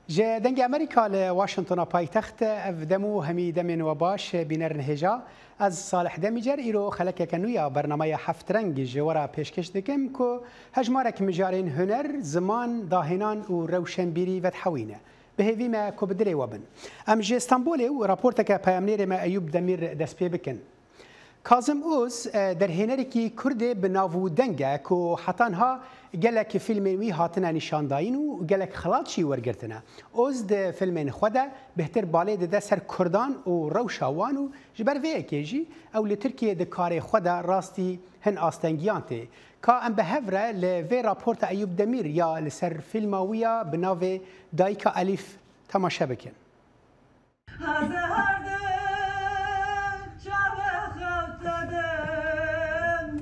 جا دنگ امریکا لواشنطن پایتخت افدمو همی دمین و باش بینرن هجا از صالح دمیجر ایرو خلک کنویا برنامه هفت رنگ جوارا پیشکش دکم که هجمارک مجارین هنر زمان داهنان و روشنبیری و تحوینه به هیوی ما کبدری وبن ام جی استانبول و راپورتک پیامنیر ما ایوب دمیر دست پی بکن کاظم اوز در هنرکی کرد بناو دنگه که حتانها گلک فیلموی هاتنه نشانداین و گلک خلاصی ورگرتنه اوز ده فیلمین خوده بهتر باله ده سر کردان و روشاوان و جبر وی اکیجی او لترکیه ده کار خوده راستی هن آستنگیان ته که ام به هفره لوی راپورت ایوب دمیر یا لسر فیلمویا بناو دایکا الیف تماشا بکن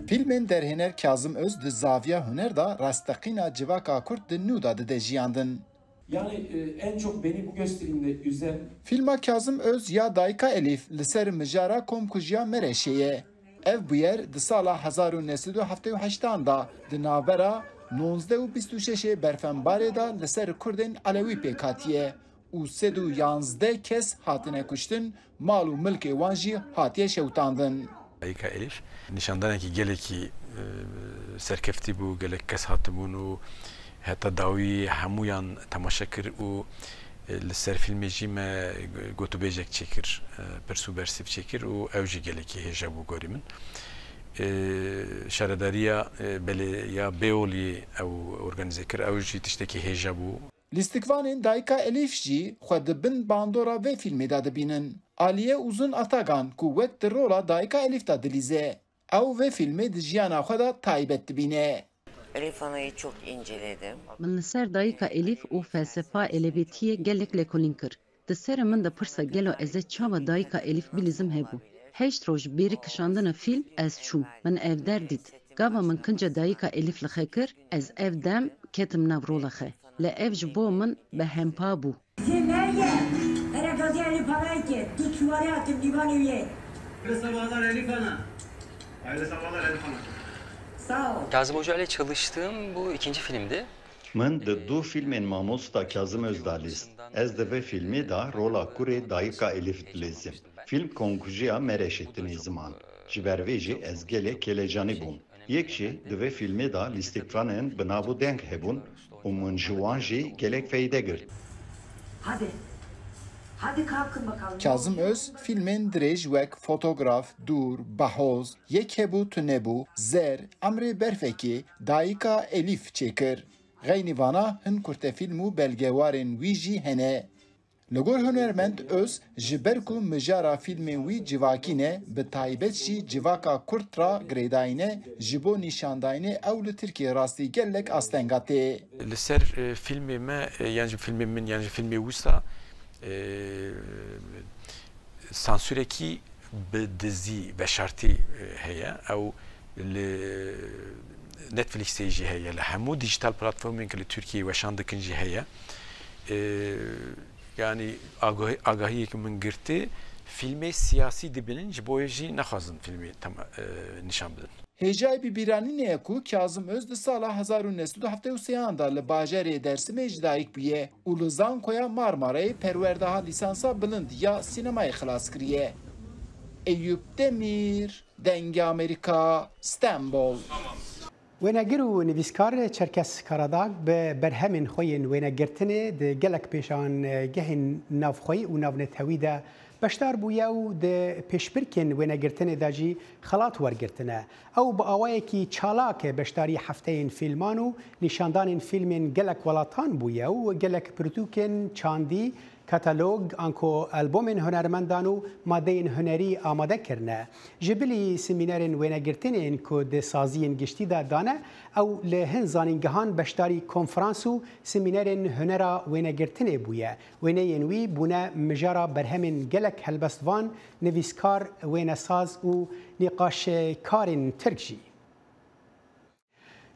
فیلمên derhêner Kazım Öz di Zaviya Huner da rastaqîna civaka Kurd di nû da didejiyandin. Yani en çok beni bu gösterimde üzen... Filma Kazım Öz ya Dayka Elif li ser mijara Komkujiya Mereşeyê. Ev bu yer di sala 1978 da di navbera 1926 berfembarê da li ser Kurdên Alewî pêk hatiye û 311 kes hatine kuştin, mal û milkê wan jî hatiye şewtandin. Dayka Elif nişandanekî gelekî serkefti bû, gelek kes hatibûn û heta dawî hemûyan temaşa kir û li ser filmê jî me gotûbêjek çêkir, pirsû bersîv çêkir û ew jî gelekî hêja bû gorî min. Şaredariya ya Beolî ew organize kir, ew jî tiştekî hêja bû. Lîstikvanên Dayka Elif jî xwe di bin bandora vê filmê da dibînin. Aliye Uzun Atagan ku wek di rola Dayka Elif da dilîze. Ew vê filmê di jiyana xwe da taybet dibîne. Elif Ana'yı çok inceledim. Min li ser Dayka Elif û felsefa elebêtiyê gelek lêkolîn kir. Di serê min de pirsa gelo ez ê çawa Dayka Elif bilîzim hebû. Heşt roj bêrî kişandina fîlm ez çûm. Min ev derdît. Gava min kinca Dayka Elif li xwe kir, ez ev dem ketim nav rola xwe. Li ev ji bo min bi hempa bû. Hayırlı sabahlar Elif Ana. Hayırlı sabahlar Elif Ana. Sağ ol. Kazım Hoca ile çalıştığım bu ikinci filmdi. Min di du filmên mamosta Kazım Öz da lîst. Ez di vê filmê da rola kurê Dayika Elif dilêzim. Film Konkujiya Mereşê dinêziman. Ji ber vê jî ez gelek kelecanî bûm. Yek jî di vê filmê da lîstikvanên bi navû deng hebûn û min ji wan jî gelek feyde girt. Hadi. Hadi kalkın bakalım. Kazım Öz filmên dirêj wek Fotograf, Dûr, Behoz, Yek hebû tu nebû, Zer, Emrê berfekê, Dayika Elif çêkir. Xeynî vana hin kurtefîlm û belgewarên wî jî hene. Li gor hunermend Öz ji ber ku mijara fîlmên wî civakî ne, bi taybet jî civaka Kurd ra girêdayîne ji bo nîşandayînê ew li Tirkiye rastî gelek astenga tê. Li ser filmê me yan ji filmê min yan ji filmê wisa sansûrekî bi dizî veşartî heye ew li Netflixê jî heye li hemû dijital platformên ki li Tirkiyeyê weşan dikin jî heye yani agahiyekî min girtî filmê siyasî dibinin ji bo jî nexwazin filmê nîşan bidin. Hêjayê bîbîranînê ku Kazım Öz di sala 1973 da li bajarê Dêrsimê ji dayîk bûye û li Zankoya Marmarayê perwerdeha lîsansa bilind ya sînemayê xilas kiriye. Eyüp Demir, Dengê Amerîka, İstanbul. وێنەگر و نویسکار چەرکەس کارەداگ بە بەرهەمên xwe yên wênegirtinê di gelek pêşangehên navxwe û navnetewî de beşdar bûye û di pêşbirkên wênegirtinê de jî xelat wergirtine. Ew bi awayekî çalak beşdarî hefteyên fîlman û nîşandanên fîlmên gelek welatan bûye û gelek pirtûkên çandî katalog anko albomên hunermendan û madeyên hunerî amade kirine. Ji bilî semînerên wênegirtinên ku di saziyên giştî de dane ew li hin zanîngehan beşdarî konferans û semînerên hunera wênegirtinê bûye. Wêneyên wî bûne mijara berhemên gelek helbestvan, nivîskar, wênesaz û nîqaşkarên Tirk jî.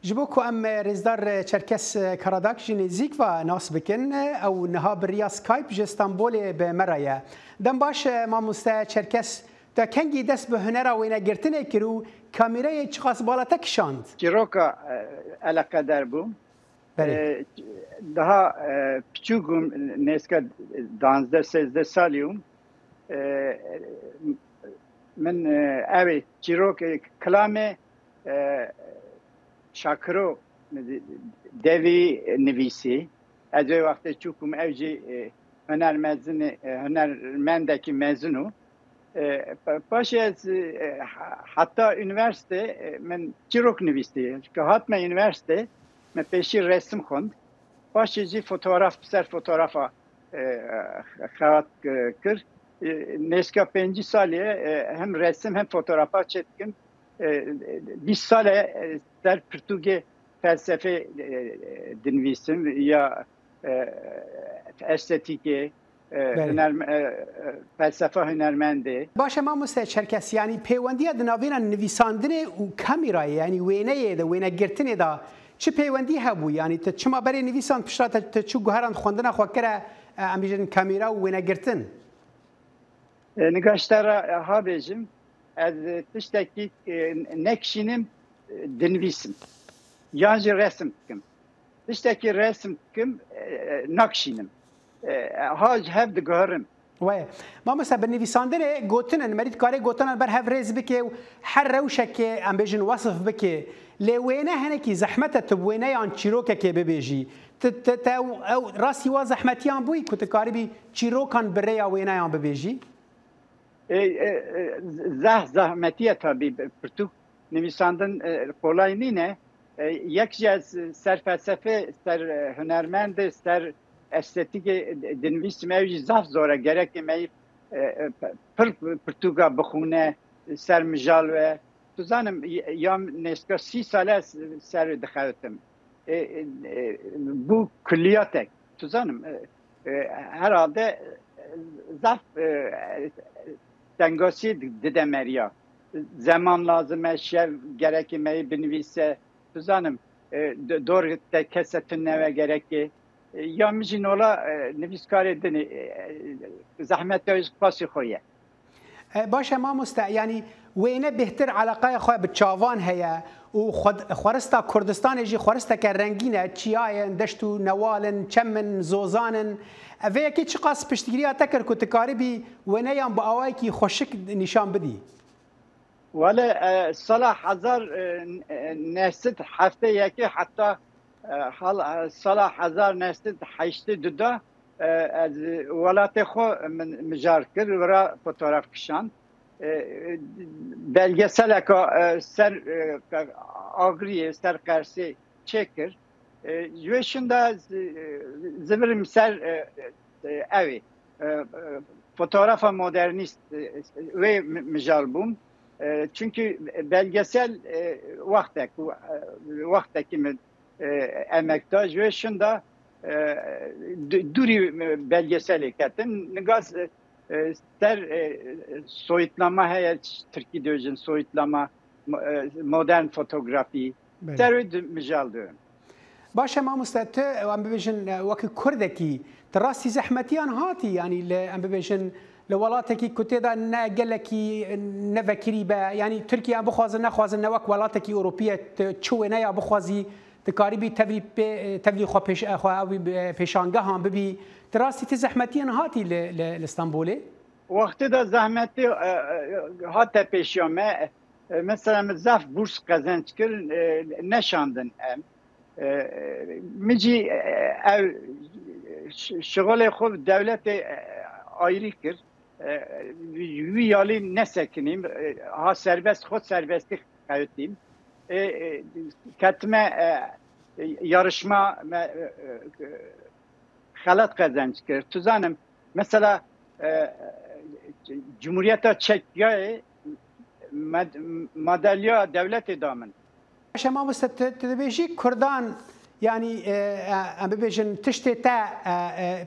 Ji bo ku em rêzdar Çerkes Karadak ji nêzik ve nas bikin ew niha bi riya Skype ji Stenbolê bi me re ye. Dem baş mamoste Çerkes te kengî dest bi hunera wênegirtinê kir û kamerayê çiqas bala te kişand. Çîroka eleqeder bû daha küçüğüm, neska 12-13 salıyım. من اوی چیروک کلام شاکرو دوی نویسی از وقت چوکم اوجی هنرمندکی مزنو باشه از حتی üniversite من چیروک نویسی که حتما üniversite من پیشی رسم خوند باشه جی fotoğraf سر fotoğrafa خواهد کرد Neska 5 saliye hem resim hem fotoğrafa çetkin. 20 sale der Portuge felsefe dinvisim ya estetik felsefe hünermendi. باشه ما مثل چرکس یعنی پیوندی دناوینا نویساندن و کامیرای یعنی وینه ده وینه گرتنه دا چه پیوندی هبو یعنی ت چما بری نویسان پشت ت چو گهران خوندن خو کره امیجن کامیرا و وینه گرتن Nagaşlara habecim az tişteki nekşinim dinvisim. Yancı resim kim. Tişteki resim kim nakşinim. Haj hev de görüm. وای ما مثلا بالنویساندن گوتنن مرید کاری گوتنن بر هف ریز بکی و هر روشک ام بیجن وصف بکی لوینه هنه کی زحمت تبوینه آن چیروک کی ببیجی ت او راسی وا زحمتیان بوی کت کاری بی چیروکان بریا وینه آن ببیجی zahmetiye tabii Portuk nivîsandin kolay nîne yek jez ser felsefe ser hunermend ser estetik dinvîs me jî zaf zor e gerek me pir Portuga bixûne ser mijal ve tu zanim yam neska 30 sale ser dixewitim bu külliyatek tu zanim herhalde zaf Tengasi didemeriya. Zaman lazım eşev gerekmeyi binvise. Tuzanım doğru te kesetin neve gereki. Yamjin ola nefis edini zahmet öz pası khoye. باشه ما يعني وينه بهتر علاقه خو بچاوان هيا و خورستا كردستان جي خورستا كرنگينه چياين دشتو نوالن چمن زوزانن اوه کی چقاس پشتگیری تکر کو تکاربی ونیان با اوای کی خوشک نشان بدی ولی صلاح هزار نست هفته یکی حتی حال صلاح هزار نست هشت دودا از ولات خو مجار کرد ورا fotoğraf کشان belgesel ser agriye ser karşı çekir Yaşında zıvırım ser evi fotoğrafa modernist ve müjalbum çünkü belgesel vaktaki emektar yaşında duri belgesel eketin nigaz ser soyutlama hayal Türkiye'de özün soyutlama modern fotoğrafi ser müjaldı. باشه ما مستعد ام ببیشن وقت کردکی تراستی زحمتیان هاتی یعنی ام ببیشن لولاتکی کتی دا نگلکی نفکری با یعنی ترکیه بخوازن نخوازن نوک ولاتکی اروپیه چوه نیا بخوازی تکاریبی تبلی خو پیشانگاه هم ببی تراستی تی زحمتیان هاتی لإستانبوله وقتی دا زحمتی هاته پیشیامه مثلا زف بورس قزنج کر نشاندن ام میجی شغل خود دولت ayrı kır. Viyali ne sekineyim, ha serbest, xod serbestlik kayıtlayayım. Ketme yarışma halat kazanç kır. Tuzanım, mesela Cumhuriyet'e Çekya'yı madalya devlet idamın. شما مستدبیجی کردان یعنی ام ببیجن تشتی تا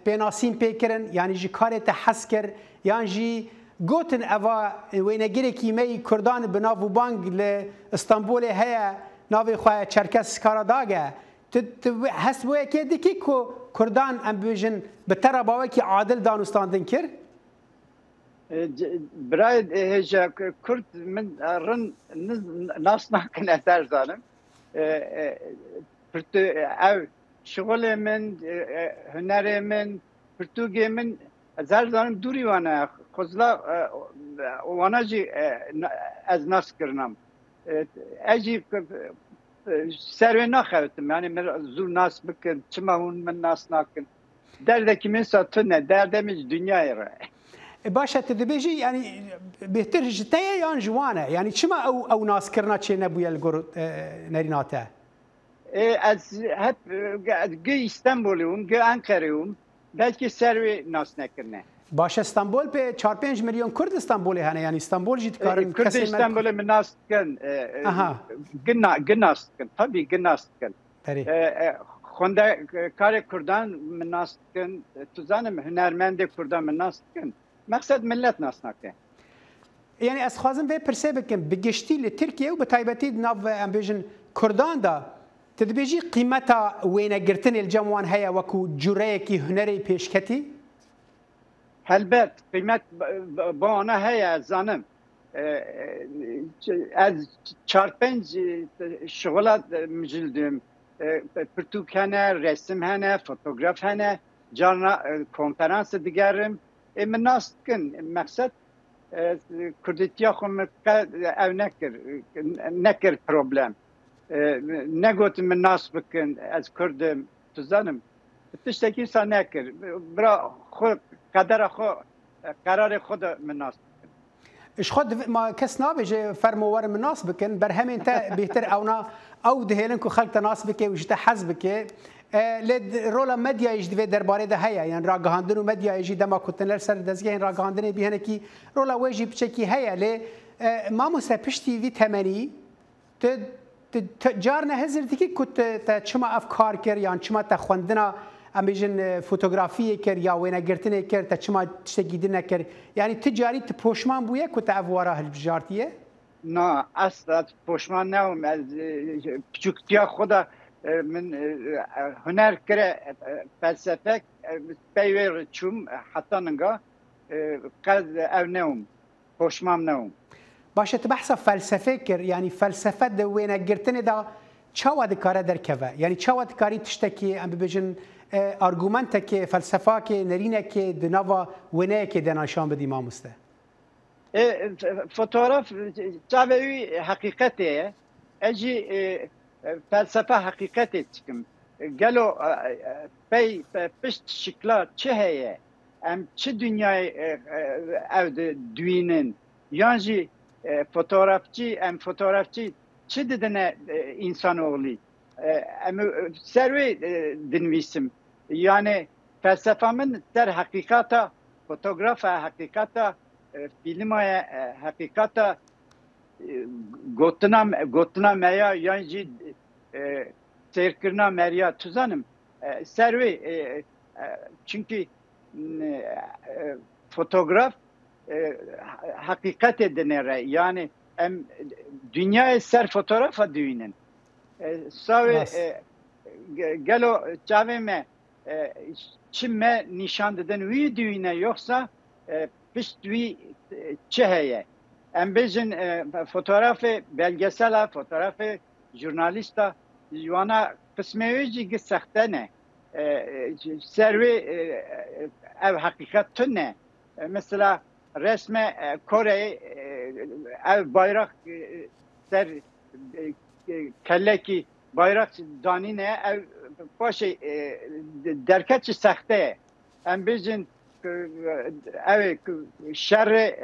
بناسیم پیکرن یعنی جی کاری تا حس کر یعنی جی گوتن اوا وینگیری کیمی کردان بناو بانگ ل استانبول هیا ناوی خواه چرکس کاراداگه هست بویا که دیکی که کردان ام ببیجن بتر باوی که عادل دانستاندن کر؟ برای هجا کرد من رن ناس نکن اثر زنم. پرت او شغل من هنر من پرتوگ من زر دارم دوری وانه خزلا وانا جی از ناس کردم اجی سروی نخوتم یعنی من زور ناس بکن چما هون من ناس نکن دردکی من ساتونه دردمیج دنیای را باشه تدبیجی یعنی بهتر جتای یا جوانه یعنی چما او ناس کردن چه نبوی الگور نریناته از هب گی استانبولیم گی انقرهیم belki servi nas nekirne. باشه استانبول به 4-5 میلیون کرد استانبولی هنه یعنی استانبول جیت کارن کرد استانبول من ناس کن گناست کن tabii گناست کن خونده کار کردان من ناس کن تو زنم هنرمند کردان من ناس کن مقصد ملت ناس نکن یعنی از خوازم به پرسه بکن بگشتی لترکیه و به تایبتی ناو امبیژن کردان دا تدبیجی قیمتا وینه گرتن الجموان هیا وکو جوره کی هنری پیشکتی؟ البته قیمت با آنها هیا زنم از 4-5 شغلات مجلدم پرتوک هنه، رسم هنه، فوتوگراف هنه، جانا کنفرانس دیگرم من ناست کن مقصد کردیتیا خون او نکر پروبلم نگوت من ناس بکن از کردم تو زنم تشتکی سا نکر برا خود قدر خود قرار خود من ناس بکن اش خود ما کس نابجه فرموار من ناس بکن بر همین تا بهتر اونا او دهیلن که خلق ناس بکه و جتا حز بکه لید رولا مدیا ایش دوی درباره ده هیا یعنی راگهاندن و مدیا ایشی دما کتنر سر دزگه این راگهاندن بیهنه کی رولا ویجی بچکی هیا لی ما موسا پشتی وی تمنی جار نهزر دیگه کت چما افکار کر یا چما تا خوندنا امیجن فوتوگرافی کر یا وینا گرتنه کر تا چما تشتگیدنه کر یعنی تجاری پوشمان بویه کت اوارا هل بجارتیه؟ نه اصلا پوشمان نم از پچوکتیا خدا من هنر کره فلسفه پیور چوم حتی نگاه قد او نم پوشمان نم باشه تبحث فلسفه کر یعنی فلسفه ده وینا گرتنه دا چاوا دکاره در کفه یعنی چاوا دکاری تشتکی ام ببجن ارگومنت که فلسفه که نرینه که دنوا وینه که دناشان بدی ما مسته فوتوغراف چاوی حقیقته اجی فلسفه حقیقته چکم گلو پی پشت شکلا چه هیه ام چه دنیای او دوینن یعنی fotoğrafçı em fotoğrafçı çi dedine insanoğlu em servi dinvisim yani felsefemin der hakikata fotoğrafa hakikata filmaya hakikata gotuna meya yani serkirna meria tuzanım servi çünkü fotoğraf hakikat edinere yani dünya ser fotoğrafa düğünün savi gelo çavime çimme nişan deden vi düğüne yoksa pişt vi çeheye embejin fotoğrafı belgesel fotoğrafı jurnalista yuana kısmeci gisahtene servi ev hakikat tünne mesela resme Kore ev bayrak ser kelleki bayrak danine ev başı derkaçı sahte em bizim ev şerre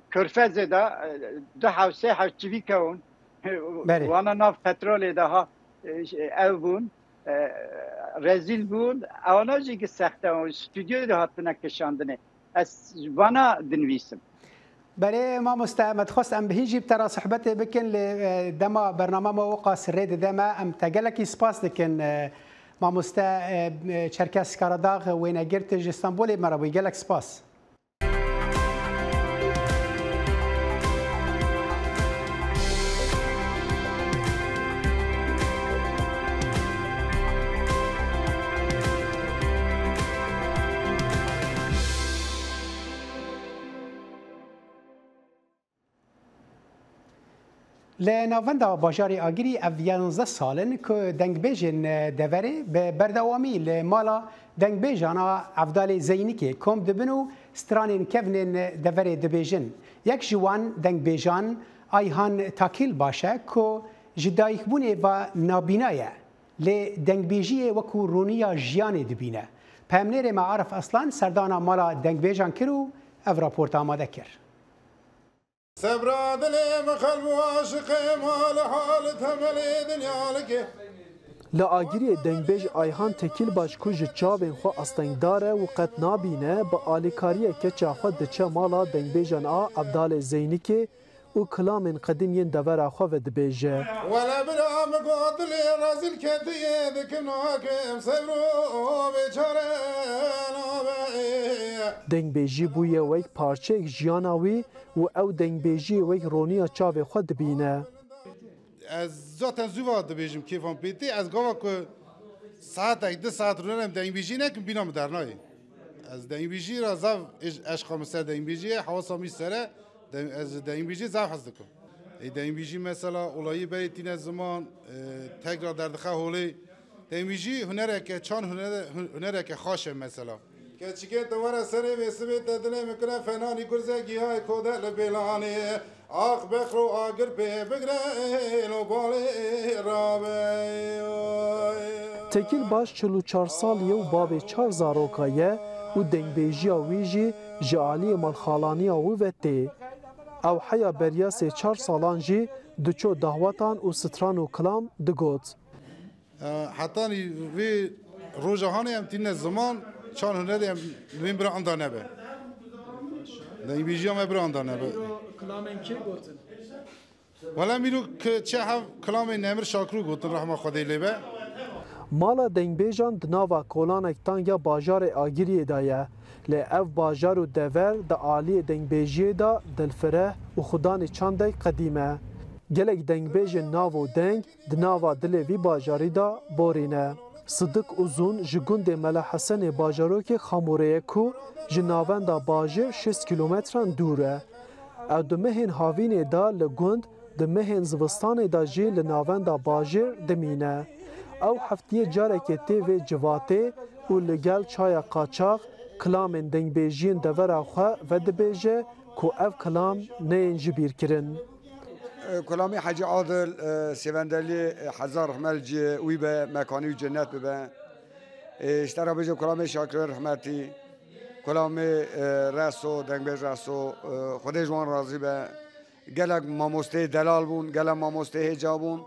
körfeze da havse havçivi kavun wana nav petrole daha ev bun rezil bun avanaji ki sahte o stüdyoda hattına keşandine از وانا دنویسم بله ما مستعمد خواست ام بهیجی بترا صحبت بکن دما برنامه ما وقع سرید دما ام تگلکی سپاس دکن ما مستا چرکس کارداغ وین اگرتج استانبول مرا بو گلک سپاس لناوندا باجاری آگری اف 11 سالن که دنگ بیجن دوره به بردوامی لمالا دنگ بیجانا افدال زینی که کم دبنو سترانین کونین دوره دبیجن یک جوان دنگ بیجان آیهان تاکیل باشه که جدایک بونه و نابینایه لی دنگ بیجی وکو رونیا جیان دبینه پامنیر معارف اصلا سردانا مالا دنگ بیجان کرو اف راپورت آماده کرد. سبرا دلي مخلب واشق مال حال تملي دنيا لك لآگیری دنگبیج آیهان تکیل باش کو جه چاوین خو استنگداره و قد نابینه با آلیکاری که چا خود دچه مالا دنگبیجان افدال زینی که و کلامین قدیمین دور خو و دبیجه ولا برام قاتل رازل كديه ذكنا كم سبرو بچاره دنگبیجی بوی ویک پارچه ایک جیاناوی و او دنگبیجی ویک رونیا چاوی خود دبینه از zaten زواد دبیجم کیفم پیتی از گاوا که ساعت یک 2 ساعت رو نرم دنگبیجی نکم بینام درنای از دنگبیجی را زاف اشقام سر دنگبیجی حواسامی سره از دنگبیجی زاف حس دکم دنگبیجی مثلا اولایی بریتین زمان تکرار در دخه هولی دنگبیجی هنره که چان هنره که خاشه مثلا که چیکه دوباره سری به سبیت دنیا میکنه فنانی گرزگی های کوده لبلانی آخ بخرو آگر پی بگرین و بالی رابی تکیل باش 44 سالیه و باب 4 زاروکایه و دنگبیجی ویجی جعالی مالخالانی و ویتی او حیا بریاس 4 سالان جی دچو دهوتان و ستران و کلام دگوت حتی وی روزهانی هم تین زمان چان هنری هم نمیم برا اندانه به دنگبیجی هم برا اندانه به کلامین کی گوتن؟ ولی میرو که چه هم کلامین نمر شاکرو گوتن رحمه خدای لیبه مالا دنگبیجان دناوا کولانکتان یا باجار آگیری دایه لی اف باجار و دور دا آلی دنگبیجی دا دلفره و خدان چانده قدیمه گلک دنگبیج ناو و دنگ دناوا دلوی باجاری دا بورینه صدق uzun ji gundê Mele Hesenê bajarokê Xamûreyê ku ji navenda bajêr 6 kilometran dûr e. Ew di mehên havînê da li gund di mehên zivistanê da jî li navenda bajêr dimîne. Ew heftiyê carekê tê vê civatê û li gel çaya qaçax kilamên dengbêjiyên devera xwe vedibêje ku ev kilam neyên ji bîrkirin. کلامی حاجی عادل سیوندلی هزار رحمت وی به مکانی جنت به اشترا بجو کلامی شاکر رحمتی کلامی رسو دنگبیج رسو خودی جوان راضی به گلک ماموسته دلال بون گلک ماموسته هجابون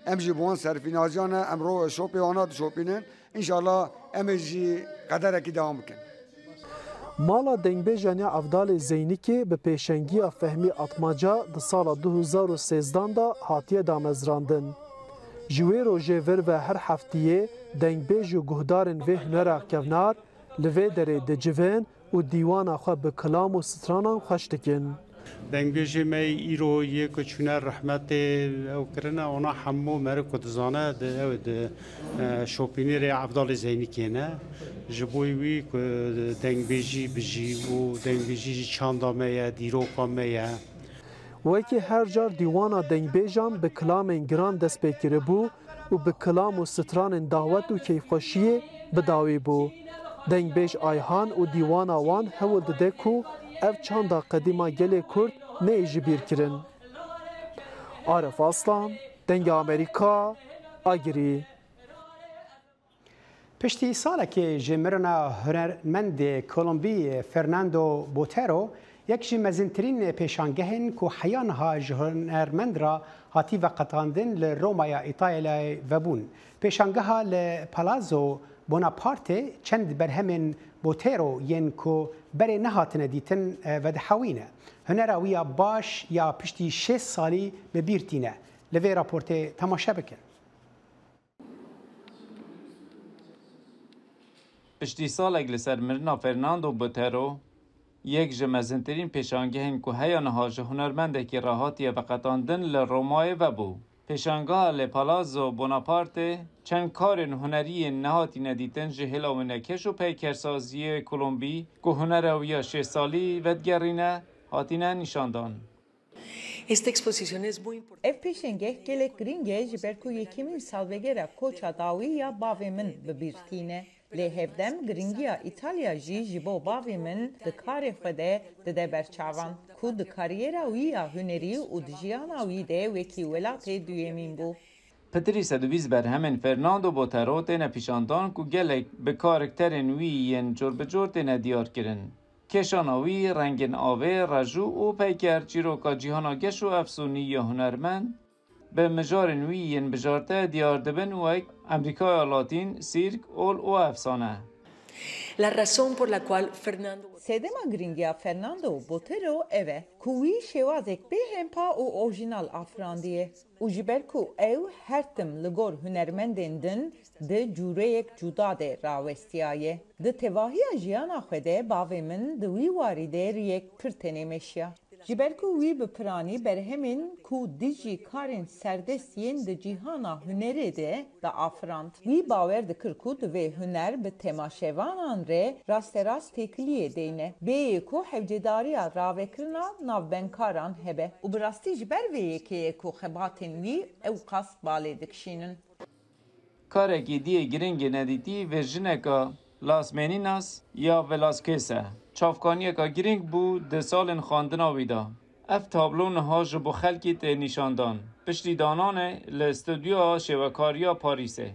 امجی بون صرفین آجانه امرو شوپی آنات شوپینن انشالله امجی قدر کی دوام بکن مالا دنگبیجانی افدال زینی که به پیشنگی فهمی اتماجا ده سال 2013 دا هاتیه دامزراندن. جوی روژه ور و هر هفتیه دنگبیج و گهدارن و هنر کونار لوی دره ده جوین و دیوان خواه به کلام و سترانان خوشتکن. دنگبیجی می ایرو یک چونه رحمت او کرنه اونا همو مره کدزانه ده شوپینی ری افدال زینی کنه جبوی وی که دنگبیجی بجی و دنگبیجی چاندامه یا دیروکامه یا وکی هر جار دیوانا دنگبیجان به کلام گران دست بکره بو و به کلام و ستران دعوت و کیفخوشی بداوی بو دنگبیج آیهان و دیوانا وان هول دده کو ev çanda qedîma gelê Kurd ne jî bîrkirin. Arif Aslan, Dengê Amerîka, Agirî. Piştî salekê ji mirina hunermendê Kolombiyê Fernando Botero yek ji mezintirîn pêşangehên ku heya niha ji hunermend ra hatî veqetandin li Romaya İtalyayê vebûn. Pêşangeha li Palazzo Bonaparte çend berhemên Botero yên ku berê nehatine dîtin vedihewîne. Hunera wî ya baş ya piştî 6 salî bi bîr tîne. Li vê raportê temaşe bikin. Piştî salek li ser mirina Fernando Botero, yek ji mezintirîn pêşangehên ku heya niha ji hunermendekî re hatiye veqetandin li Romayê vebû. Pêşangeha li Palazzo Bonaparte çend karên huneriyên nehatîne dîtin ji hêlawînekeş û peykersaziyê Kolombî ku hunera wî ya 6 salî vedgerîne hatîne nîşandan. Ev peşengeh gelek gringe ji ber ku yekîmîn salvegera koça dawî ya bavê min bibîrtîne. Lê hevdem giringiya İtalya jî ji bo bavê min di karê xwe de dide berçavan ku di kariyera wî ya hunerî û di jiyana wî de wekî welatê duyemîn bû. Pitirî sedûbîst berhemên Fernando Botero têne pîşandan ku gelek bi karakterên wî yên corbicor têne diyar kirin. Kêşana wî, rengên avê, rejû û peyker çîroka cîhana geş û efsûnî ya hunermend bi mijarên wî yên bijarte diyar dibin wek Amerîkaya Latîn, sîrk, ol û efsane. Sedema giringiya Fernando Botero ev e ku wî şêwazek bêhempa û orjinal afrandiye û ji ber ku ew her tim li gor hunermendên din di cûreyek cuda de rawestiyaye. Di tevahiya jiyana xwe de bavê min di wî warî de riyek pir tenê meşiya. Ji ber ku wî bi piranî berhemên ku dijî karên serdest yên di cîhana hunerê de da afirand. Wî bawer dikir ku di vê huner bi temaşevanan re rasterast têkiliyê deyne. Bêyê ku hevcedariya ravekirina navbenkaran hebe û bi rastî ji ber vê yekeyê ku xebatên wî ew qas balê dikişînin. Karekî diyê giringê nedîtî vê jineka Las Meninas ya Velázquez e. Çavkaniyeka giring bû di salên xwandina wî da. Ev tablo niha ji bo xelkê tê nîşandan. Piştî dananê li stûdyoya şêwekariya Parîsê.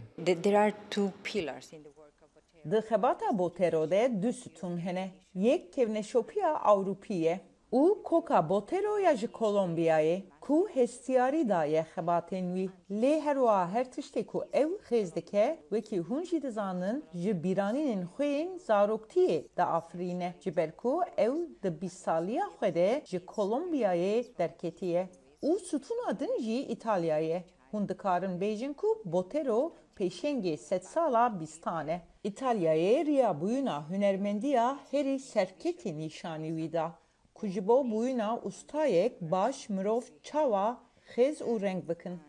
Di xebata Botero de du sütun hene. Yek kevneşopiya Avrupî ye û koka Botero ya ji Kolombiyayê ku hestiyarî daye xebatên wî. Lê her wiha her tiştê ku ew xêz dike wekî hûn jî dizanin ji bîranînên xwe yên zaroktiyê da afirîne ji ber ku ew di bîstsaliya xwe de ji Kolombiyayê derketiye û sütuna din jî İtalyayê. Hûn dikarin bêjin ku Botero pêşengê sedsala bîstan e. İtalyayê riya bûyîna hunermendiya herî serketê nîşanî wî da. Ku ji bo bûyîna ustayek baş mirov çawa xêz û reng bikin.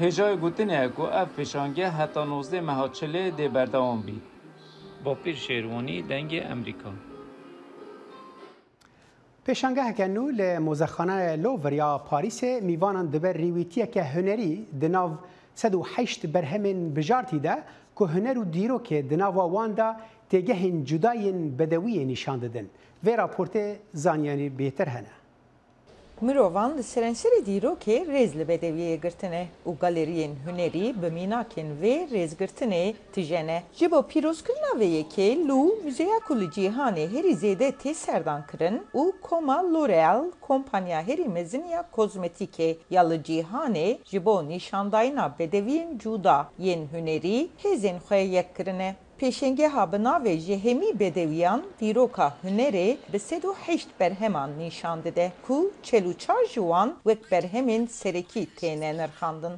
Hêjayê gotinê ku ev pêşangeh heta 19 meha çilê dê berdewam bî. Bapîr Şêrwanî dengê Emerîka. Pêşangeheke nû li Mozexxaneya Louvre ya Parîsê mîvanan dibe rêwîtiyeke hunerî di nav 108 berhemên bijartî de ku huner û dîrokê di nava wan da têgehên cudayên bedewiyê nîşan didin. Vê raportê zanyanî bêtir hene. Mirovan di serenserê dîrokê rêz li bedewiyê girtine û galeriyên hunerî bi mînakên vê rêzgirtinê tijene. Ji bo pîrozkirina vê yekê lû müzeya ku li cîhanê herî zêde tê serdan kirin û koma L'Oréal kompanya herî mezin ya kozmetîkê ya li cîhanê ji bo nîşandayîna bedewiyên cuda yên hunerî hêzên xwe yek kirine. Pêşengeha bi navê ji hemî bedewiyan dîroka hunerê bi 108 berheman nîşan dide ku 44 ji wan wek berhemên serekî têne nirxandin.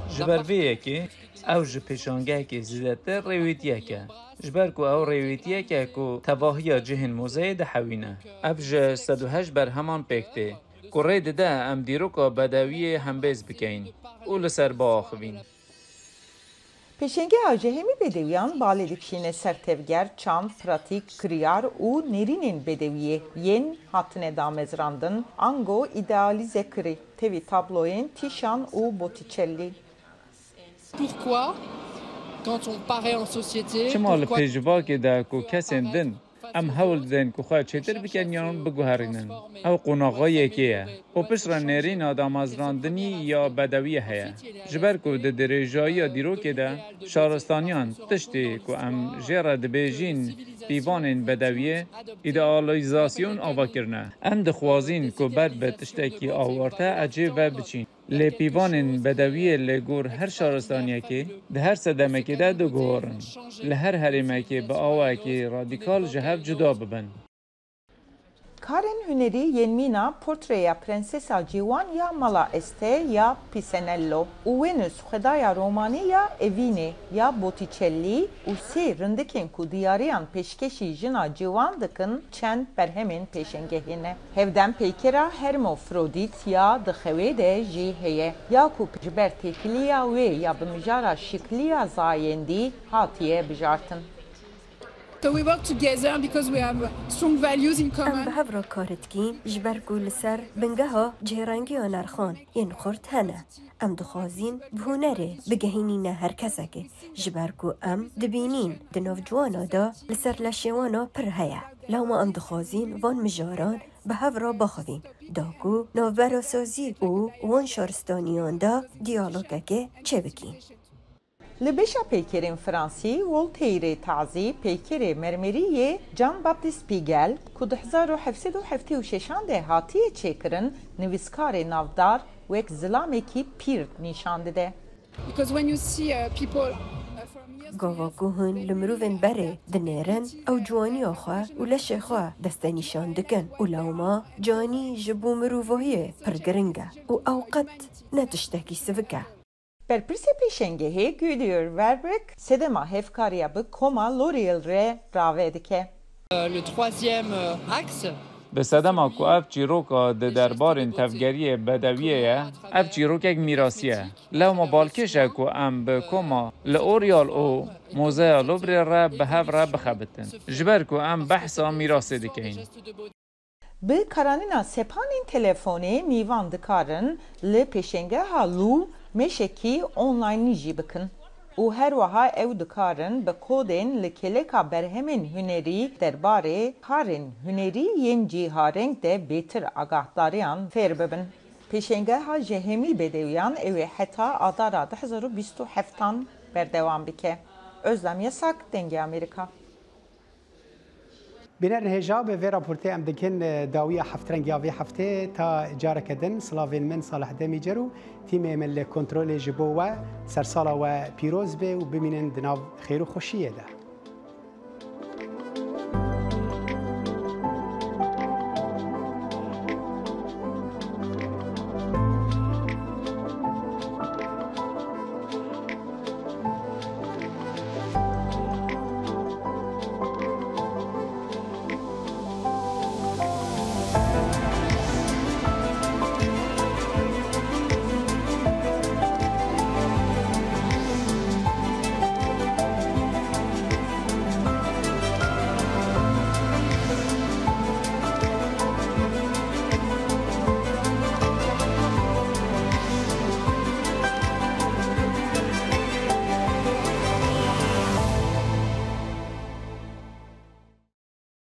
Ji ber vê yekê ew ji pêşangehekê zêdetir rêwîtiyek e. Ji ber ku ew rêwîtiyek ku tevahiya cihên mozeyê dihewîne. Ev ji 108 berheman pêk tê ku rê dide em dîroka bedewiyê hembêz bikeyin û li ser biaxivîn. Pêşengeha ji hemî bedewiyan balê dikişîne ser tevger, çand, pratik, kiriyar û nêrînên bedewiyê yên hatine damezrandin, ango idealîze kirî tevî tabloyên Tîşan û Botticelli. Çima li pêjivakê de ku kesên din em hewl didin ku xwe çêtir bikin yan biguherînin. Ew qonaxayekê ye û piştre nêrîna damezrandinî ya bedewiyê heye. Ji ber ku di dirêjayiya dîrokê de şaristaniyan tiştê ku em jê re dibêjin pîvanên bedewiyê îdealîzasyon avakirine. Em dixwazin ku ber bi tiştekî awarte ecê ve biçîn. Lê pîvanên bedewiyê li gor her şaristaniyekê di her sedemekê de diguhorin. Li her herêmekê bi awayekî radîkal ji hev cuda bibin. Karên hunerî yên mîna portreya Prensesa Ciwan ya Mala Este ya Pisanello û Venüs xwedaya romanî ya Evînê ya Botticelli û sê rindikên ku diyariyan pêşkeşî jina ciwan dikin çend berhemên pêşengehê ne. Hevdem peykera Hermofrodît ya di xewê de jî heye ya ku ji ber têkiliya wê ya bi mijara şikliya zayendî hatiye bijartin. So we work together because we have strong values in common. ام بهفرا کارتکین جبرگو لسر بنگها جهرانگی آنرخان ین خورد هنه. ام دخوازین بهونره بگهینین هر کسکه جبرگو ام دبینین دناف جوانا دا لسر لشوانا پر هیا. لو ما ام دخوازین وان مجاران بهفرا بخوین داگو نوبرا سازی او وان شارستانیان دا دیالوگه که چه بکین. لبشا پیکرین فرانسی ولتیر تعزی پیکر مرمریه جان باپتیست پیگل که 1776 هاتی چکرن نویسکار نافدار و یک ظلامی که پیر نشانده ده. Because when you see people گاواگوهن لمروفن بره دنیرن او جوانی آخوا و لشه خوا دسته نشان دکن و لوما جانی جبو مروفاهیه پرگرنگه و اوقات نتشتکی سفکه. برپرسی پیشنگهی گودیور وربرک سدما هفکاریا به کما لوریل ره راوه که. Le troisième axe به صدما که اف چیروکا ده دربارین تفگری بدویه اف چیروک یک میراسیه لو ما بالکشه که ام به کما لأوریال او موزه لبری را به هف را بخبتن جبر که ام بحثا میراسی دکین به کارانینا سپانین تلفونی میوان دکارن لپیشنگه هالو مشکی آنلاین نیجی بکن او هر وها او دکارن به کودن لکلکا برهمن هنری درباره کارن هنری ین جیهارنگ ده بیتر آگاهداریان فیر ببن. پیشنگه ها جهمی بدویان او حتی آدارا 2027 بردوام بکه. özlem yasak denge Amerika. بنر هجاب في رابورتي ام دكن داويه حفترنجا في حفته تا جاركدن سلافين من صالح دميجرو تيم من الكنترول جبوه سرساله و بيروز به وبمنن دناف خير وخوشيه ده